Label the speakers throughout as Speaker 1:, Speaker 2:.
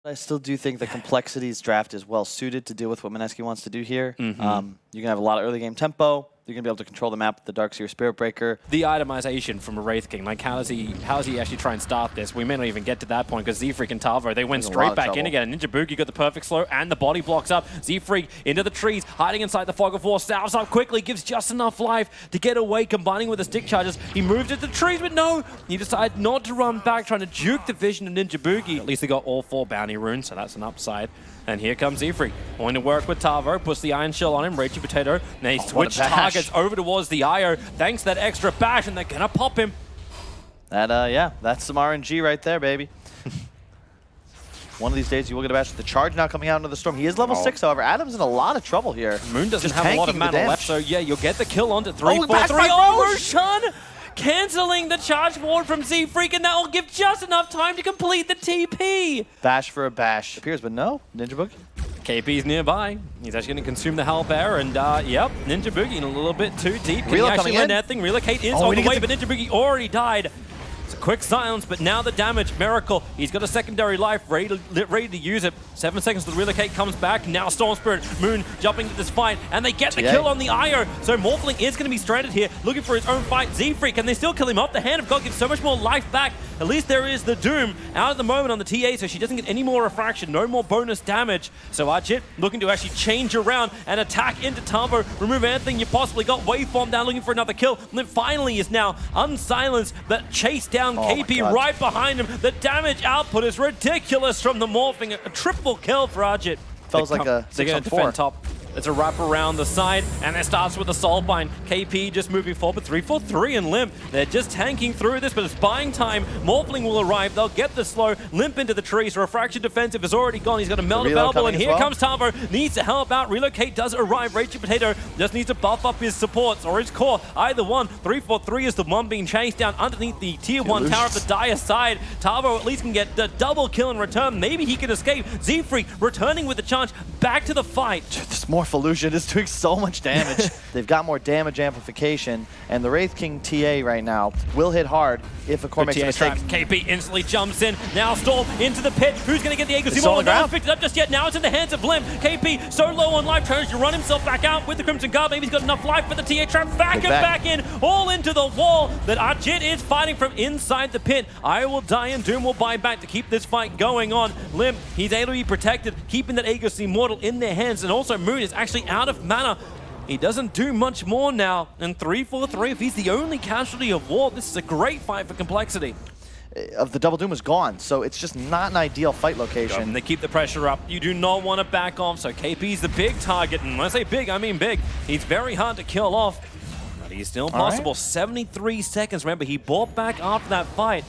Speaker 1: I still do think the Complexities draft is well suited to deal with what Mineski wants to do here. You're going to have a lot of early game tempo. You're going to be able to control the map with the Darkseer Spirit Breaker.
Speaker 2: The itemization from a Wraith King, like how does he actually try and start this? We may not even get to that point because Z-Freak and Tavo, they went straight back in again. And Ninja Boogie got the perfect slow and the body blocks up. Z-Freak into the trees, hiding inside the Fog of War, salves up quickly, gives just enough life to get away, combining with the stick charges. He moved into the trees, but no, he decided not to run back, trying to juke the vision of Ninja Boogie. At least they got all 4 bounty runes, so that's an upside. And here comes Z-Freak, going to work with Tavo, puts the Iron Shell on him, Raging Potato. Now he switched targets over towards the IO, thanks to that extra bash, and they're gonna pop him.
Speaker 1: That, yeah, that's some RNG right there, baby. One of these days you will get a bash. The charge now coming out into the storm. He is level 6, however. Adam's in a lot of trouble here.
Speaker 2: Moon doesn't
Speaker 1: Just
Speaker 2: have a lot of mana left, so yeah, you'll get the kill onto 3-4-3. Oh, Roshan! Canceling the charge forward from Z-Freak, and that will give just enough time to complete the TP.
Speaker 1: Bash for a bash. Appears, but no. Ninja Boogie.
Speaker 2: KP's nearby. He's actually going to consume the Hell Bear, and yep, Ninja Boogie in a little bit too deep. Can he actually land that thing? Relocate is on the way, but Ninja Boogie already died. It's a quick silence, but now the damage. Miracle, he's got a secondary life, ready to use it. 7 seconds to the relocate, comes back. Now Storm Spirit, Moon jumping into this fight, and they get the kill on the IO. So Morphling is going to be stranded here, looking for his own fight. Z-Freak, and they still kill him off. The Hand of God gives so much more life back. At least there is the Doom out at the moment on the TA, so she doesn't get any more refraction, no more bonus damage. So Arjit looking to actually change around and attack into Tavo, remove anything you possibly got. Waveform down, looking for another kill. And then finally is now unsilenced, but chased down KP right behind him. The damage output is ridiculous from the Morphing. A triple kill for Arjit.
Speaker 1: Feels like a 6-on-4
Speaker 2: top. It's a wrap around the side, and it starts with the Soulbind. KP just moving forward, but 3-4-3 and Limp. They're just tanking through this, but it's buying time. Morphling will arrive. They'll get the slow. Limp into the trees. Refraction defensive is already gone. He's got a melt available, and here comes Tavo. Needs to help out. Relocate does arrive. Raging Potato just needs to buff up his supports or his core. Either one. 3-4-3 is the one being chased down underneath the tier 1 tower of the Dire side. Tavo at least can get the double kill in return. Maybe he can escape. Z-Freak returning with the charge back to the fight.
Speaker 1: This Morpholution is doing so much damage. They've got more damage amplification, and the Wraith King TA right now will hit hard if a core makes a mistake.
Speaker 2: KP instantly jumps in. Now Storm into the pit. Who's going to get the Aegis? No one's picked it up just yet. Now it's in the hands of Limp. KP so low on life, tries to run himself back out with the Crimson Guard. Maybe he's got enough life, but the TA trap back in, all into the wall that Arjit is fighting from inside the pit. I will die and Doom will buy back to keep this fight going on. Limp, he's able to be protected, keeping that Aegis Immortal in their hands, and also Moon is actually out of mana. He doesn't do much more now, and 3-4-3, if he's the only casualty of war, this is a great fight for Complexity.
Speaker 1: Of the Double Doom is gone, so it's just not an ideal fight location.
Speaker 2: And they keep the pressure up. You do not want to back off, so KP's the big target, and when I say big, I mean big. He's very hard to kill off, but he's still possible. 73 seconds, remember, he bought back after that fight.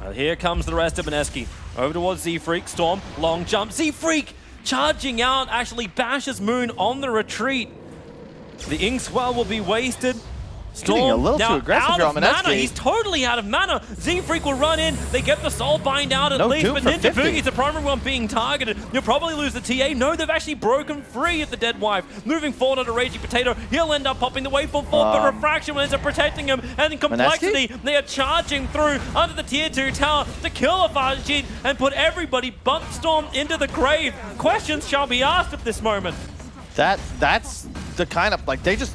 Speaker 2: Well, here comes the rest of Mineski. Over towards Z-Freak, Storm, long jump, Z-Freak! Charging out, actually bashes Moon on the retreat. The Inkswell will be wasted. Storm
Speaker 1: getting a little too aggressive here on Mineski.
Speaker 2: He's totally out of mana. Z-Freak will run in. They get the Soulbind out at least, but Ninja Boogie's the primary one being targeted. You'll probably lose the TA. No, they've actually broken free of the Dead Wife. Moving forward on a Raging Potato. He'll end up popping the waveform forward, but Refraction ends up protecting him. And in Complexity, they are charging through under the tier 2 tower to kill Arjit and put everybody but Storm into the grave. Questions shall be asked at this moment.
Speaker 1: That's the kind of, like, they just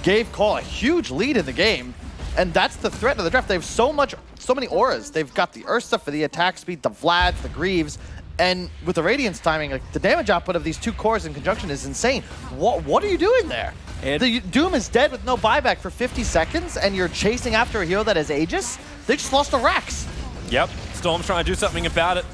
Speaker 1: gave CoL a huge lead in the game, and that's the threat of the draft. They have so many auras. They've got the Ursa for the attack speed, the Vlads, the Greaves, and with the Radiance timing, like, the damage output of these 2 cores in conjunction is insane. What are you doing there? The Doom is dead with no buyback for 50 seconds, and you're chasing after a hero that has Aegis? They just lost a Rex.
Speaker 2: Yep, Storm's trying to do something about it.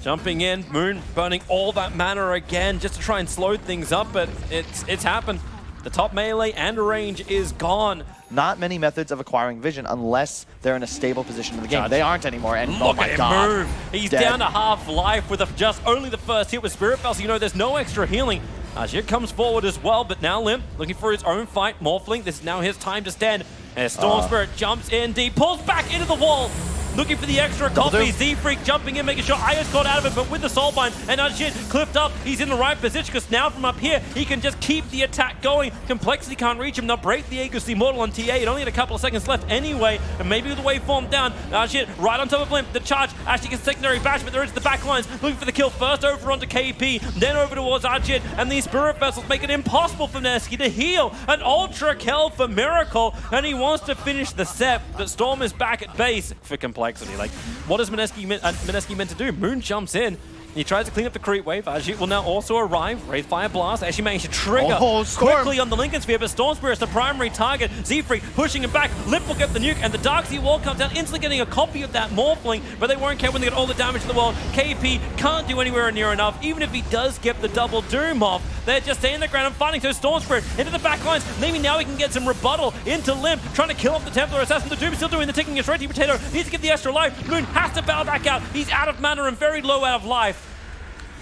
Speaker 2: Jumping in, Moon burning all that mana again just to try and slow things up, but it's happened. The top melee and range is gone.
Speaker 1: Not many methods of acquiring vision unless they're in a stable position in the game. They aren't anymore, and
Speaker 2: look at him move. He's down to half life with just only the first hit with Spirit Bell, so you know there's no extra healing. Arjit comes forward as well, but now Limp looking for his own fight. Morphling, this is now his time to stand. As Storm Spirit jumps in deep, pulls back into the wall. looking for the extra copy. Z-Freak jumping in, making sure Aya's got out of it, but with the Soulbind and Ajit clipped up, he's in the right position because now from up here, he can just keep the attack going. Complexity can't reach him. They'll break the Aegis Immortal on TA. It only had a couple of seconds left anyway, and maybe with the waveform down, Ajit right on top of Limp. The charge actually gets secondary bash, but they're into the back lines, looking for the kill first over onto KP, then over towards Ajit, and these Spirit Vessels make it impossible for Mineski to heal. An Ultra Kill for Miracle, and he wants to finish the set, but Storm is back at base for Complexity. Like, what is Mineski meant to do? Moon jumps in. He tries to clean up the creep wave. Ajit will now also arrive. Wraith Fire Blast actually managed to trigger quickly on the Lincoln Sphere, but Storm Spirit's the primary target. Z-Freak pushing him back. Lip will get the nuke, and the Dark Sea Wall comes down, instantly getting a copy of that Morphling, but they won't care when they get all the damage in the world. KP can't do anywhere near enough. Even if he does get the double Doom off, they're just staying the ground and fighting. So Storm Spirit into the back lines. Maybe now he can get some rebuttal into Limp, trying to kill off the Templar Assassin. The Doom is still doing the ticking. His Ready Potato needs to get the extra life. Moon has to bow back out. He's out of mana and very low out of life.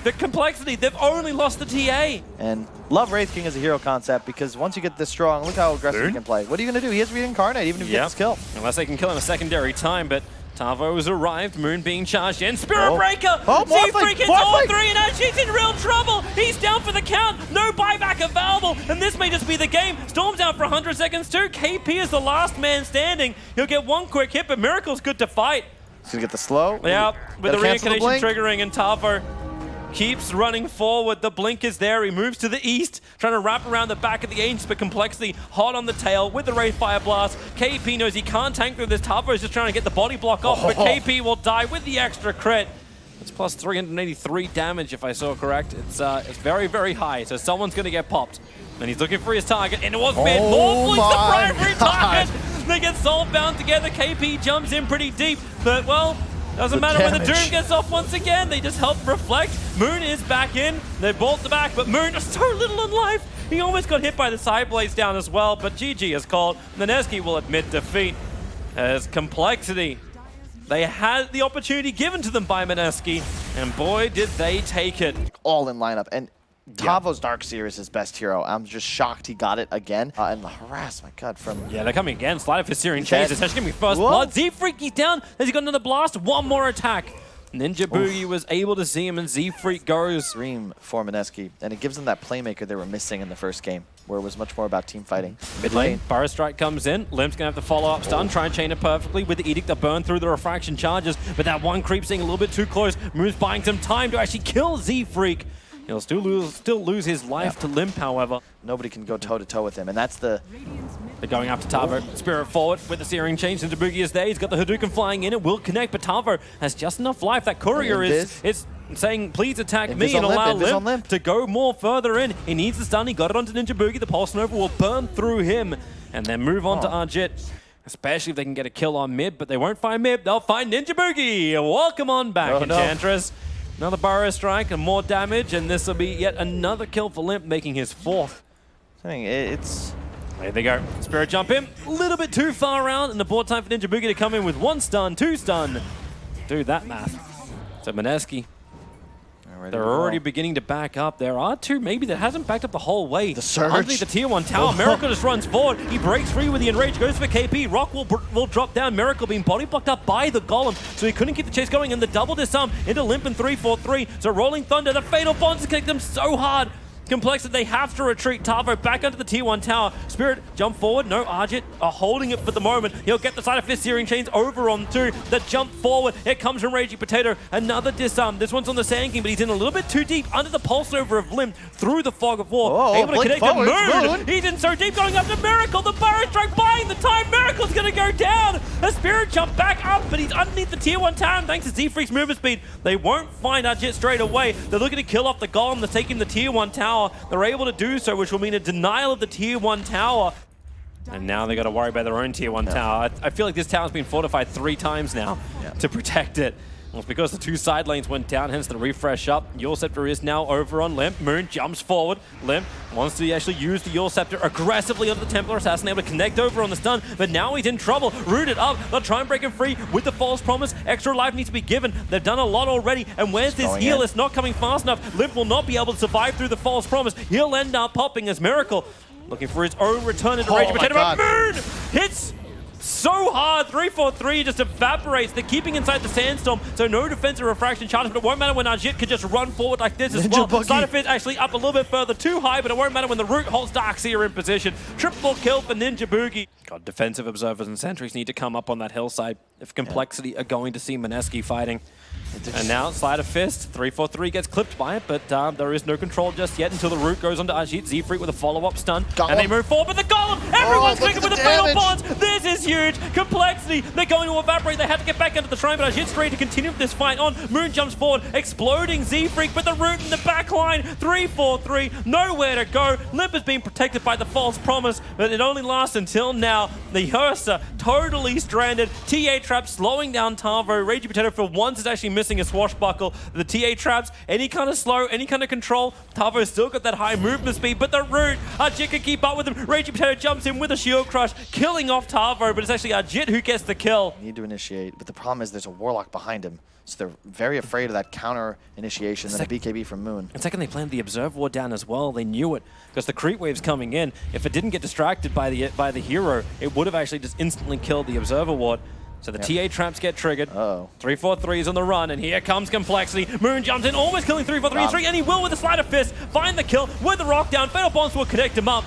Speaker 2: The Complexity, they've only lost the TA.
Speaker 1: And love Wraith King as a hero concept because once you get this strong, look how aggressive he can play. What are you going to do? He has Reincarnate even if he gets this kill.
Speaker 2: Unless they can kill him a secondary time, but Tavo has arrived, Moon being charged in. Spirit Breaker! Z-Freak hits all three, and Ajit's in real trouble! He's down for the count, no buyback available, and this may just be the game. Storm's out for 100 seconds too. KP is the last man standing. He'll get one quick hit, but Miracle's good to fight.
Speaker 1: He's going to get the slow.
Speaker 2: Yeah, with the reincarnation triggering, and Tavo keeps running forward. The blink is there. He moves to the east, trying to wrap around the back of the Ancient, but Complexity hot on the tail with the Wraith Fire Blast. KP knows he can't tank through this. Tavo is just trying to get the body block off, but KP will die with the extra crit. It's plus 383 damage, if I saw correct. It's very, very high, so someone's going to get popped. And he's looking for his target, and it was mid. Morphling's the primary target. They get soul bound together. KP jumps in pretty deep, but well, doesn't matter when the Doom gets off once again. They just help reflect. Moon is back in. They bolt the back, but Moon is so little in life. He almost got hit by the side blades down as well, but GG is called. Mineski will admit defeat as Complexity. They had the opportunity given to them by Mineski, and boy, did they take it.
Speaker 1: All in lineup. And Tavo's Darkseer is his best hero. I'm just shocked he got it again. And the harass, my god, from...
Speaker 2: Yeah, they're coming again. Slider for Searing Chains. It's actually going to be first blood. Z-Freak, he's down. Has he got another blast? One more attack. Ninja Boogie was able to see him, and Z-Freak goes.
Speaker 1: Dream for Mineski. And it gives them that playmaker they were missing in the first game, where it was much more about team fighting.
Speaker 2: Mid lane, Burrow Strike comes in. Limp's going to have to follow up stun, try and chain it perfectly with the Edict to burn through the refraction charges. But that one creep seeing a little bit too close. Moon's buying some time to actually kill Z-Freak. He'll still lose his life to Limp, however.
Speaker 1: Nobody can go toe-to-toe with him, and that's the...
Speaker 2: They're going after Tavo. Spirit forward with the Searing Chains. Ninja Boogie is there. He's got the Hadouken flying in. It will connect, but Tavo has just enough life. That courier is saying, please attack me and allow Limp to go more further in. He needs the stun. He got it onto Ninja Boogie. The Pulse Nova will burn through him and then move on to Ajit. Especially if they can get a kill on mid, but they won't find mid. They'll find Ninja Boogie. Welcome on back, Enchantress. Another Burrow Strike and more damage, and this will be yet another kill for Limp, making his fourth.
Speaker 1: It's...
Speaker 2: There they go. Spirit jump in. A little bit too far around, and the board time for Ninja Boogie to come in with 1 stun, 2 stun. Do that math. So Mineski, they're already beginning to back up. There are 2 maybe that hasn't backed up the whole way.
Speaker 1: The surge.
Speaker 2: Underneath the tier 1 tower, Miracle just runs forward. He breaks free with the Enrage, goes for KP. Rock will drop down. Miracle being body blocked up by the Golem, so he couldn't keep the chase going, and the double disarm into Limp and 3-4-3. So Rolling Thunder, the Fatal Bonds connect them so hard. Complexity, they have to retreat. Tavo back onto the tier 1 tower. Spirit, jump forward. No, Ajit are holding it for the moment. He'll get the side of Fist Searing Chains over on 2. The jump forward. It comes from Raging Potato. Another disarm. This one's on the Sand King, but he's in a little bit too deep under the Pulse Nova of Limp through the Fog of War. Able to connect the Moon. He's in so deep, going up to Miracle. The Burrow Strike buying the time. Miracle's going to go down. A Spirit jump back up, but he's underneath the tier 1 tower. Thanks to Z-Freak's movement speed, they won't find Ajit straight away. They're looking to kill off the Golem. They're taking the tier 1 tower. They're able to do so, which will mean a denial of the tier 1 tower. And now they got to worry about their own tier 1 tower. I feel like this tower's been fortified 3 times now to protect it. Well, it's because the 2 side lanes went down, hence the refresh up. Yule Scepter is now over on Limp. Moon jumps forward. Limp wants to actually use the Yule Scepter aggressively onto the Templar Assassin, able to connect over on the stun, but now he's in trouble. Rooted up. They'll try and break him free with the False Promise. Extra life needs to be given. They've done a lot already, and where's this heal? It's not coming fast enough. Limp will not be able to survive through the False Promise. He'll end up popping as Miracle, looking for his own return into Rage Potato. Moon hits so hard. 3-4-3 just evaporates. They're keeping inside the sandstorm, so no defensive refraction charges, but it won't matter when Ajit can just run forward like this as well. Side of it actually up a little bit further, too high, but it won't matter when the root holds Darkseer in position. Triple kill for Ninja Boogie. God, defensive observers and sentries need to come up on that hillside if Complexity are going to see Mineski fighting. And now Sleight of Fist, 3-4-3 gets clipped by it, but there is no control just yet until the root goes onto Ajit. Z-Freak with a follow-up stun, and they move forward, but the Golem! Everyone's clicking with the fatal bonds! This is huge! Complexity, they're going to evaporate, they have to get back into the shrine, but Ajit's ready to continue this fight on. Moon jumps forward, exploding Z-Freak, but the root in the back line, 3-4-3, nowhere to go. Limp is being protected by the false promise, but it only lasts until now. The Ursa totally stranded. TA trap slowing down Tavo. Ragey Potato for once is actually missing a swashbuckle. The TA traps, any kind of slow, any kind of control. Tavo's still got that high movement speed, but the root, Ajit can keep up with him. Ragey Potato jumps in with a shield crush, killing off Tavo, but it's actually Ajit who gets the kill.
Speaker 1: Need to initiate, but the problem is there's a Warlock behind him. So they're very afraid of that counter initiation and a BKB from Moon.
Speaker 2: And second, they planned the Observe Ward down as well. They knew it because the creep wave's coming in. If it didn't get distracted by the hero, it would have actually just instantly killed the Observer Ward. So the TA traps get triggered. 3-4-3 is on the run, and here comes Complexity. Moon jumps in, almost killing 3-4-3, and he will with a Sleight of Fist find the kill with the rock down. Fatal Bonds will connect him up.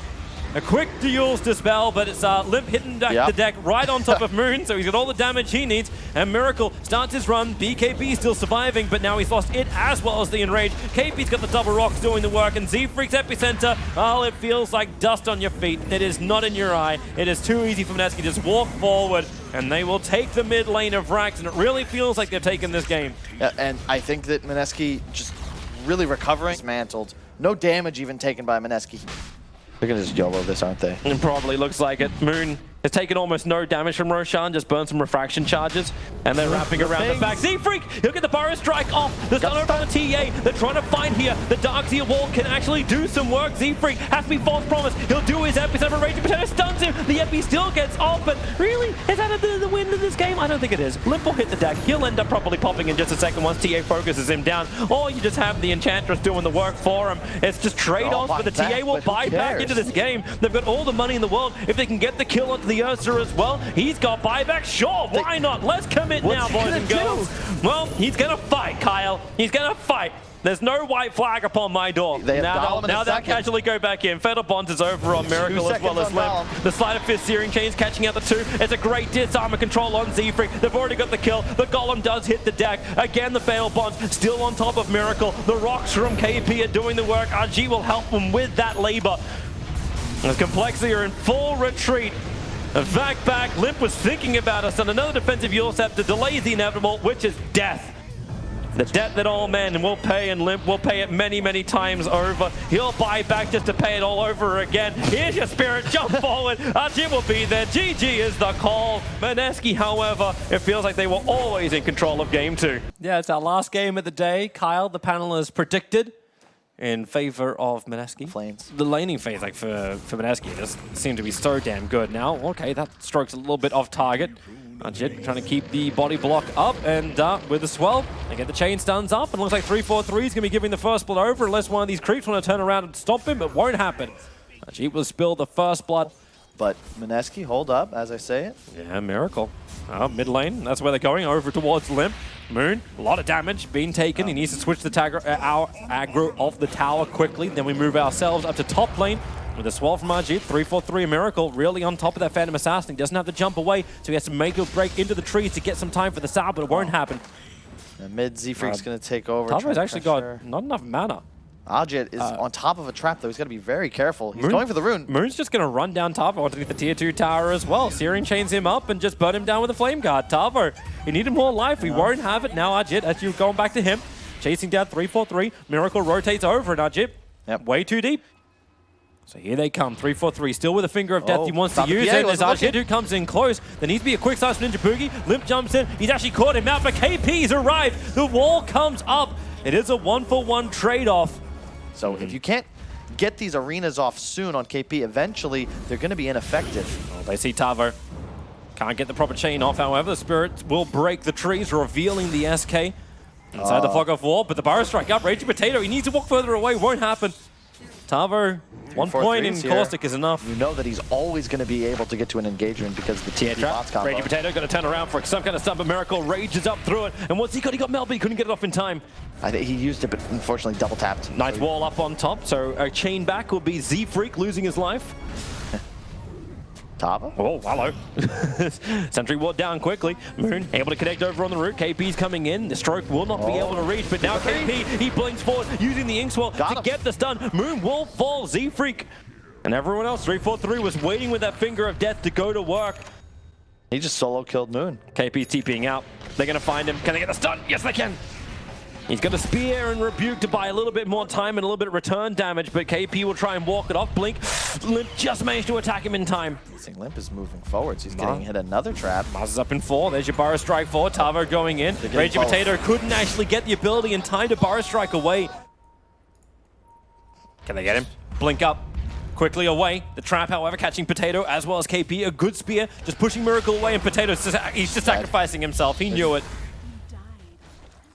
Speaker 2: A quick duels dispel, but it's Limp hitting the deck right on top of Moon, so he's got all the damage he needs. And Miracle starts his run. BKB still surviving, but now he's lost it as well as the Enrage. KP's got the double rocks doing the work, and Z-Freak's Epicenter, oh, it feels like dust on your feet. It is not in your eye. It is too easy for Mineski. Just walk forward, and they will take the mid lane of Rax, and it really feels like they've taken this game.
Speaker 1: Yeah, and I think that Mineski just really recovering. Dismantled. No damage even taken by Mineski. They're going to just YOLO this, aren't they?
Speaker 2: It probably looks like it. Moon has taken almost no damage from Roshan, just burned some refraction charges, and they're wrapping around the back. Z-Freak, he'll get the Burrow Strike off. The stun over on the TA. They're trying to find here. The Darkseer wall can actually do some work. Z-Freak has to be false promise. He'll do his Epicenter. Raging Potato stuns him. The Epi still gets off, but really, is that the win in this game? I don't think it is. Limp will hit the deck. He'll end up probably popping in just a second once TA focuses him down, or you just have the Enchantress doing the work for him. It's just trade-offs, but the TA will buy back into this game. They've got all the money in the world. If they can get the kill onto the Ursa as well, he's got buyback. Sure, why not? Let's commit now, boys and girls. Well, he's going to fight, Kyle. He's going to fight. There's no white flag upon my door. Now they'll casually go back in. Fatal Bonds is over on Miracle as well as Limp. The Sleight of Fist Searing Chains catching out the two. It's a great disarmor control on Z-Freak. They've already got the kill. The Golem does hit the deck. Again, the Fatal Bonds still on top of Miracle. The rocks from KP are doing the work. RG will help them with that labor. The Complexity are in full retreat. Back. Limp was thinking about us on another defensive Yulsep to delay the inevitable, which is death. The debt that all men will pay, and Limp will pay it many, many times over. He'll buy back just to pay it all over again. Here's your Spirit, jump forward. Jim will be there. GG is the call. Mineski, however, it feels like they were always in control of game 2. Yeah, it's our last game of the day. Kyle, the panel has predicted in favor of Mineski.
Speaker 1: Flames.
Speaker 2: The laning phase, like for Mineski, just seemed to be so damn good. Now, okay, that strokes a little bit off target. Ajit trying to keep the body block up, and with the swell, they get the chain stuns up, and looks like 3-4-3 is going to be giving the first blood over unless one of these creeps want to turn around and stop him, but won't happen. Ajit will spill the first blood.
Speaker 1: But Mineski, hold up, as I say it.
Speaker 2: Yeah, Miracle. Mid lane, that's where they're going, over towards Limp. Moon, a lot of damage being taken. He needs to switch the our aggro off the tower quickly. Then we move ourselves up to top lane with a swell from Ajit. 3-4-3 Miracle, really on top of that Phantom Assassin. He doesn't have to jump away, so he has to make a break into the trees to get some time for the Sal, but it won't happen.
Speaker 1: The mid Z-Freak's going to take over.
Speaker 2: Tavo's actually got not enough mana.
Speaker 1: Ajit is on top of a trap, though. He's got to be very careful. He's going for the rune.
Speaker 2: Moon's just going to run down Tavo underneath the tier 2 tower as well. Searing chains him up and just burn him down with a flame guard. Tavo, he needed more life. We won't have it now. Ajit, as you're going back to him, chasing down 3-4-3. Miracle rotates over, and Ajit, way too deep. So here they come, 3-4-3, still with a finger of death he wants to use it. There's Ajit who comes in close. There needs to be a quick start from Ninja Boogie. Limp jumps in, he's actually caught him out, but KP's arrived. The wall comes up. It is a 1-for-1 trade-off.
Speaker 1: So if you can't get these arenas off soon on KP, eventually they're going to be ineffective.
Speaker 2: Well, they see Tavo. Can't get the proper chain off, however. The Spirit will break the trees, revealing the SK inside the fog of war. But the Burrow Strike up, Raging Potato. He needs to walk further away, won't happen. Tavo, 1 point in Caustic is enough.
Speaker 1: You know that he's always going to be able to get to an engagement because the TP bots combo.
Speaker 2: Raging Potato going to turn around for some kind of stun, but Miracle rages up through it. And what's he got? He got Mel, but he couldn't get it off in time.
Speaker 1: I think he used it, but unfortunately double tapped.
Speaker 2: Nice wall up on top, so a chain back will be Z-Freak losing his life.
Speaker 1: Tava?
Speaker 2: Oh, hello. Sentry ward down quickly. Moon able to connect over on the route. KP's coming in. The stroke will not be able to reach, but now KP, he blinks forward using the Inkswell to get the stun. Moon will fall. Z-Freak. And everyone else, 343, was waiting with that finger of death to go to work.
Speaker 1: He just solo killed Moon.
Speaker 2: KP's TPing out. They're going to find him. Can they get the stun? Yes, they can. He's got a spear and rebuke to buy a little bit more time and a little bit of return damage, but KP will try and walk it off. Blink, Limp just managed to attack him in time.
Speaker 1: I think Limp is moving forwards. He's getting hit another trap.
Speaker 2: Maz is up in 4. There's your Burrow Strike 4. Tavo going in. Raging Potato couldn't actually get the ability in time to Burrow Strike away. Can they get him? Blink up. Quickly away. The trap, however, catching Potato as well as KP. A good spear, just pushing Miracle away, and Potato, he's just sacrificing himself. He knew it.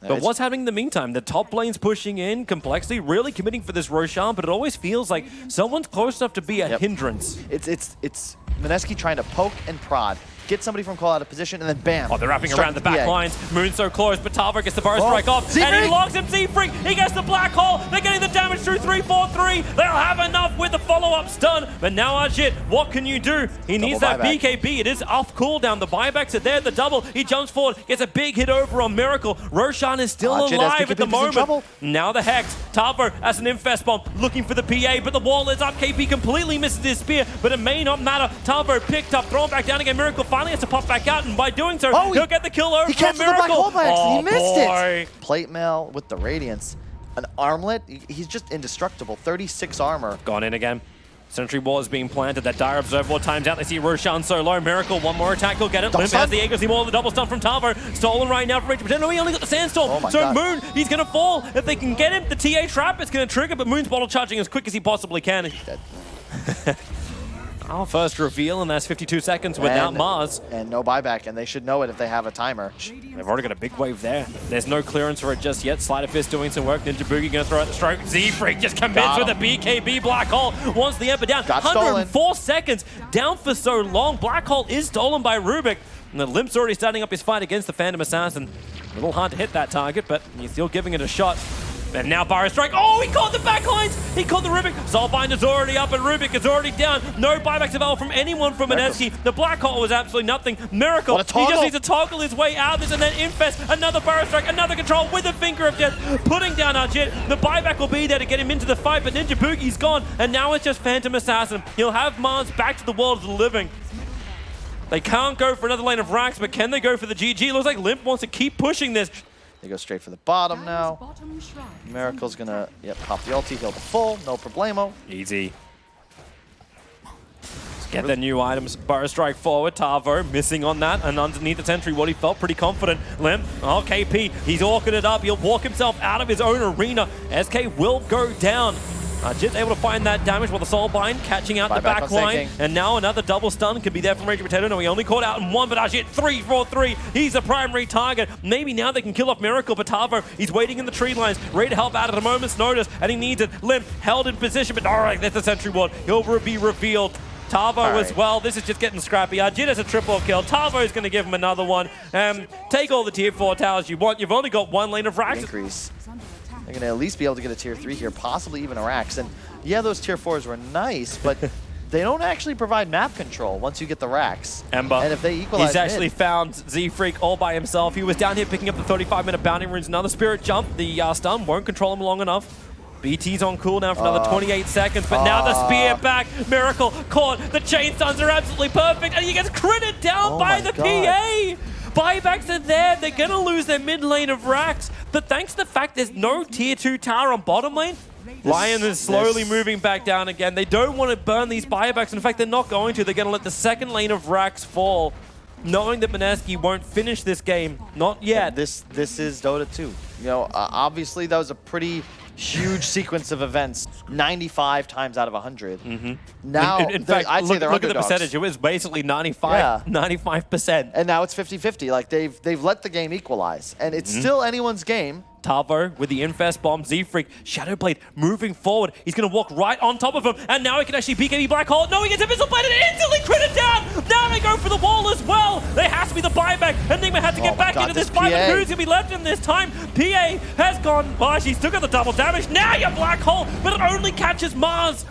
Speaker 2: But what's happening in the meantime? The top lane's pushing in, Complexity really committing for this Roshan, but it always feels like someone's close enough to be a hindrance.
Speaker 1: It's Mineski trying to poke and prod, get somebody from CoL out of position, and then bam.
Speaker 2: Oh, they're wrapping around the back lines. Moon's so close, but Tavo gets the Burrow Strike off, and he locks him. Z-Freak, he gets the black hole. They're getting the damage through 343. They'll have enough with the follow-up stun, but now Ajit, what can you do? He needs that BKB. It is off cooldown. The buybacks are there, the double. He jumps forward, gets a big hit over on Miracle. Roshan is still alive at the moment. Now the Hex. Tavo as an Infest Bomb, looking for the PA, but the wall is up. KP completely misses his spear, but it may not matter. Tavo picked up, thrown back down again. Miracle finally has to pop back out, and by doing so, he'll get the kill over from Miracle.
Speaker 1: He missed it. Plate mail with the Radiance. An armlet, he's just indestructible. 36 armor.
Speaker 2: Gone in again. Sentry wall is being planted. That Dire Observer times out. They see Roshan so low. Miracle, one more attack, he'll get it. Limp has the Aegis, more the double stun from Tavo. Stolen right now from Raging Potato. No, he only got the Sandstorm. So Moon, he's going to fall. If they can get him, the TA trap is going to trigger, but Moon's bottle charging as quick as he possibly can. He's dead. Our first reveal, and that's 52 seconds without Mars.
Speaker 1: And no buyback, and they should know it if they have a timer.
Speaker 2: They've already got a big wave there. There's no clearance for it just yet. Sleight of Fist doing some work. Ninja Boogie going to throw out the stroke. Z-Freak just commits with a BKB. Black Hole wants the Ember down. 104 seconds down for so long. Black Hole is stolen by Rubik. And the Limp's already starting up his fight against the Phantom Assassin. A little hard to hit that target, but he's still giving it a shot. And now Burrow Strike. Oh, he caught the backlines. He caught the Rubik. Soulbinder's already up and Rubik is already down. No buybacks available from anyone from Mineski. The black hole was absolutely nothing. Miracle. He just needs to toggle his way out of this, and then Infest. Another Burrow Strike. Another control with a finger of death. Putting down Ajit. The buyback will be there to get him into the fight, but Ninja Boogie's gone. And now it's just Phantom Assassin. He'll have Mars back to the world of the living. They can't go for another lane of racks, but can they go for the GG? Looks like Limp wants to keep pushing this.
Speaker 1: They go straight for the bottom now. Miracle's gonna pop the ulti, heal the full, no problemo.
Speaker 2: Easy. Let's get the new items. Burrow Strike forward, Tavo missing on that, and underneath the sentry, what he felt pretty confident. Limp, oh KP, he's orchid it up, he'll walk himself out of his own arena. SK will go down. Just able to find that damage while the Soulbind catching out the back line. And now another double stun could be there from Raging Potato. No, he only caught out in one, but Ajit 3-4-3. He's the primary target. Maybe now they can kill off Miracle, but Tavo, he's waiting in the tree lines, ready to help out at a moment's notice, and he needs it. Limp held in position, but all right, that's the sentry ward. He'll be revealed. Tavo as well. This is just getting scrappy. Ajit has a triple kill. Tavo is going to give him another one. Take all the tier 4 towers you want. You've only got one lane of racks.
Speaker 1: Increase. They're going to at least be able to get a tier 3 here, possibly even a Rax. And yeah, those tier 4s were nice, but they don't actually provide map control once you get the Rax.
Speaker 2: Ember.
Speaker 1: And if they equalize
Speaker 2: he's actually found Z-Freak all by himself. He was down here picking up the 35-minute bounty runes. Another Spirit Jump. The stun won't control him long enough. BT's on cooldown for another 28 seconds, but now the spear back. Miracle caught. The chain stuns are absolutely perfect, and he gets critted down by the PA. Buybacks are there. They're going to lose their mid lane of racks. But thanks to the fact there's no tier 2 tower on bottom lane, Lion is slowly moving back down again. They don't want to burn these buybacks. In fact, they're not going to. They're going to let the second lane of racks fall, knowing that Mineski won't finish this game. Not yet.
Speaker 1: This is Dota 2. You know, obviously that was a pretty huge sequence of events, 95 times out of 100. Now,
Speaker 2: in fact,
Speaker 1: I'd say they're
Speaker 2: look at
Speaker 1: underdogs.
Speaker 2: the percentage. It was basically 95%.
Speaker 1: And now it's 50-50. Like they've let the game equalize, and it's still anyone's game.
Speaker 2: Tavo with the Infest Bomb, Z-Freak, Shadowblade moving forward. He's going to walk right on top of him, and now he can actually BKB Black Hole. No, he gets Invisible Blade and instantly critted down! Now they go for the wall as well! There has to be the buyback. Enigma had to get back into this fight, but who's going to be left in this time? PA has gone, well, she's still got the double damage. Now your Black Hole, but it only catches Mars.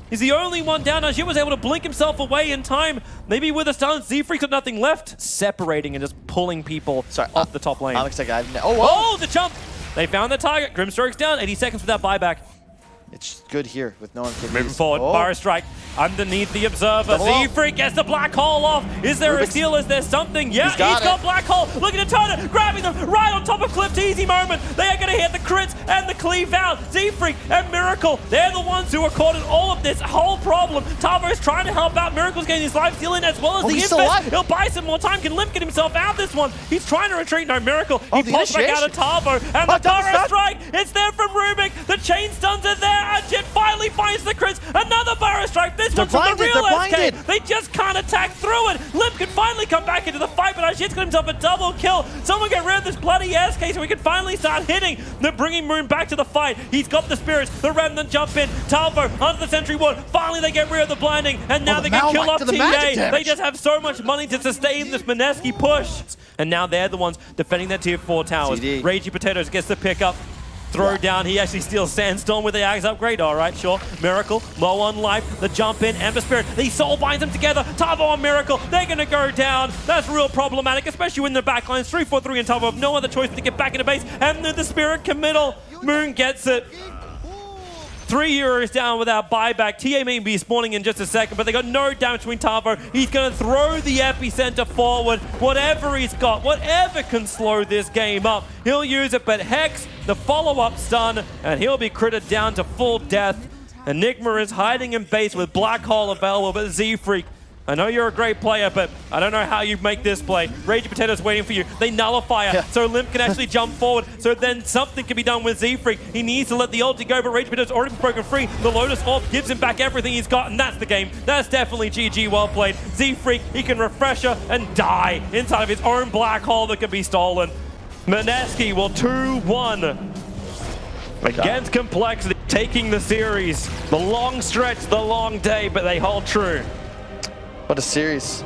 Speaker 2: He's the only one down. Najir was able to blink himself away in time. Maybe with a stun, Z-Freak's got nothing left. Separating and just pulling people off the top lane.
Speaker 1: Looks like oh,
Speaker 2: the jump! They found the target. Grimstroke's down. 80 seconds without buyback.
Speaker 1: It's good here with no one.
Speaker 2: Moving forward, Fire Strike underneath the Observer. Z-Freak gets the Black Hole off. Is there a steal? Is there something? Yeah, he's got Black Hole. Looking to turn it, grabbing them right on top of Cliff's easy moment. They are going to hit the crits and the cleave out. Z-Freak and Miracle, they're the ones who are caught in all of this whole problem. Tavo's trying to help out. Miracle's getting his life steal in as well as the Infest. He'll buy some more time. Can Limp get himself out of this one? He's trying to retreat. No, Miracle. He pops back out of Tavo. And the Fire Strike, it's there from Rubik. The chain stuns are there. And Jit finally finds the crits. Another Fire Strike. This one's from the real SK. They just can't attack through it. Limp can finally come back into the fight, but Ajit's got himself a double kill. Someone get rid of this bloody SK so we can finally start hitting. They're bringing Moon back to the fight. He's got the spirits. The Remnant jump in. Talvo onto the Sentry Ward. Finally, they get rid of the blinding, and now they can kill off TA. They just have so much money to sustain this Mineski push. And now they're the ones defending their tier 4 towers. Ragey Potatoes gets the pickup. Throw down, he actually steals Sandstorm with the Axe upgrade. All right, sure. Miracle, low on life. The jump in, Ember Spirit. The soul binds them together. Tavo and Miracle, they're going to go down. That's real problematic, especially when the backlines 3-4-3 and Tavo have no other choice but to get back into base. And the Spirit committal. Moon gets it. 3 euros down without buyback. TA may be spawning in just a second, but they got no damage between Tavo. He's going to throw the epicenter forward. Whatever he's got, whatever can slow this game up, he'll use it. But Hex, the follow-up stun, and he'll be critted down to full death. Enigma is hiding in base with Black Hole available, but Z-Freak, I know you're a great player, but I don't know how you make this play. Ragey Potato's waiting for you. They nullify her, so Limp can actually jump forward. So then something can be done with Z-Freak. He needs to let the ulti go, but Ragey Potato's already been broken free. The Lotus Orb gives him back everything he's got, and that's the game. That's definitely GG, well played. Z-Freak, he can refresh her and die inside of his own Black Hole that can be stolen. Mineski will 2-1 against Complexity, taking the series. The long stretch, the long day, but they hold true.
Speaker 1: What a series.